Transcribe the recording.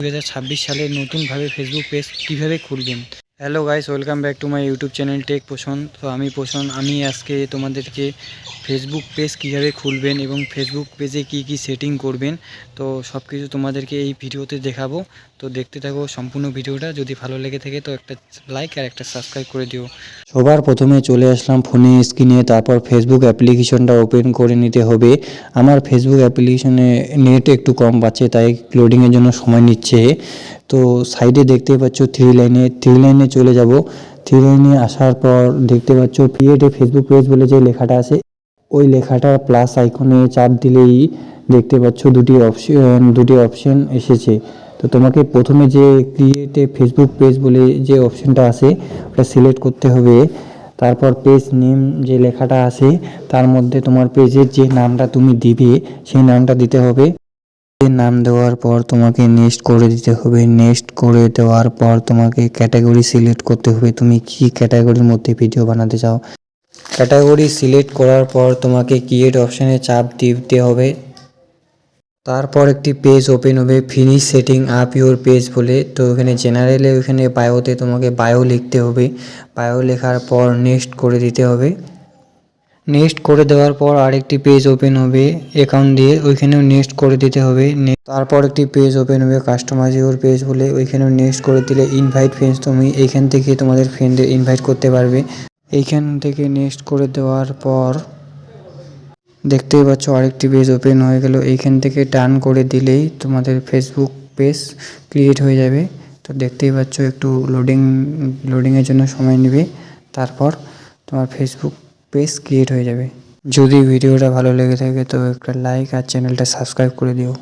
2026 সালে নতুনভাবে Facebook page কীভাবে খুলবেন। Hello guys, welcome back to my YouTube channel tech পোষণ। তো আমি আজকে তোমাদেরকে ফেসবুক পেজ কীভাবে খুলবেন এবং ফেসবুক পেজে কি সেটিং করবেন, তো সব কিছু তোমাদেরকে এই ভিডিওতে দেখাবো। তো দেখতে থাকো সম্পূর্ণ ভিডিওটা। যদি ভালো লেগে থাকে তো একটা লাইক আর একটা সাবস্ক্রাইব করে দিও। সবার প্রথমে চলে আসলাম ফোনে স্ক্রিনে, তারপর ফেসবুক অ্যাপ্লিকেশনটা ওপেন করে নিতে হবে। আমার ফেসবুক অ্যাপ্লিকেশনে নেট একটু কম পাচ্ছে, তাই লোডিংয়ের জন্য সময় নিচ্ছে। তো সাইডে দেখতে পাচ্ছ থ্রি লাইনে চলে যাব। থ্রি লাইনে আসার পর দেখতে পাচ্ছ ক্রিয়েট এ ফেসবুক পেজ বলে যে লেখাটা আছে, ওই লেখাটা প্লাস আইকনে চাপ দিলেই দেখতে পাচ্ছ দুটি অপশন এসেছে। তো তোমাকে প্রথমে যে ক্রিয়েট এ ফেসবুক পেজ বলে যে অপশনটা আছে ওটা সিলেক্ট করতে হবে। তারপর পেজ নেম যে লেখাটা আছে তার মধ্যে তোমার পেজের যে নামটা তুমি দিবে সেই নামটা দিতে হবে। নাম দেওয়ার পর তোমাকে নেক্সট করে দিতে হবে। নেক্সট করে দেওয়ার পর তোমাকে ক্যাটাগরি সিলেক্ট করতে হবে, তুমি কি ক্যাটাগরির মধ্যে ভিডিও বানাতে চাও। ক্যাটাগরি সিলেক্ট করার পর তোমাকে ক্রিয়েট অপশানে চাপ দিতে হবে। তারপর একটি পেজ ওপেন হবে, finish setting up your page বলে। তো এখানে জেনারেলে ওইখানে বায়োতে তোমাকে বায়ো লিখতে হবে। বায়ো লেখার পর নেক্সট করে দিতে হবে। নেক্সট করে দেওয়ার পর আরেকটি পেজ ওপেন হবে অ্যাকাউন্ট দিয়ে, ওইখানেও নেক্সট করে দিতে হবে। তারপর একটি পেজ ওপেন হবে কাস্টমাইজ ইউর পেজ বলে, ওইখানেও নেক্সট করে দিলে ইনভাইট ফ্রেন্ডস, তুমি এইখান থেকে তোমাদের ফ্রেন্ডদের ইনভাইট করতে পারবে। এইখান থেকে নেক্সট করে দেওয়ার পর দেখতেই পাচ্ছ আরেকটি পেজ ওপেন হয়ে গেল। এইখান থেকে টার্ন করে দিলেই তোমাদের ফেসবুক পেজ ক্রিয়েট হয়ে যাবে। তো দেখতেই পাচ্ছ একটু লোডিংয়ের জন্য সময় নেবে, তারপর তোমার ফেসবুক পেজ ক্রিয়েট হয়ে যাবে। যদি ভিডিওটা ভালো লেগে থাকে তো একটা লাইক আর চ্যানেলটা সাবস্ক্রাইব করে দিও।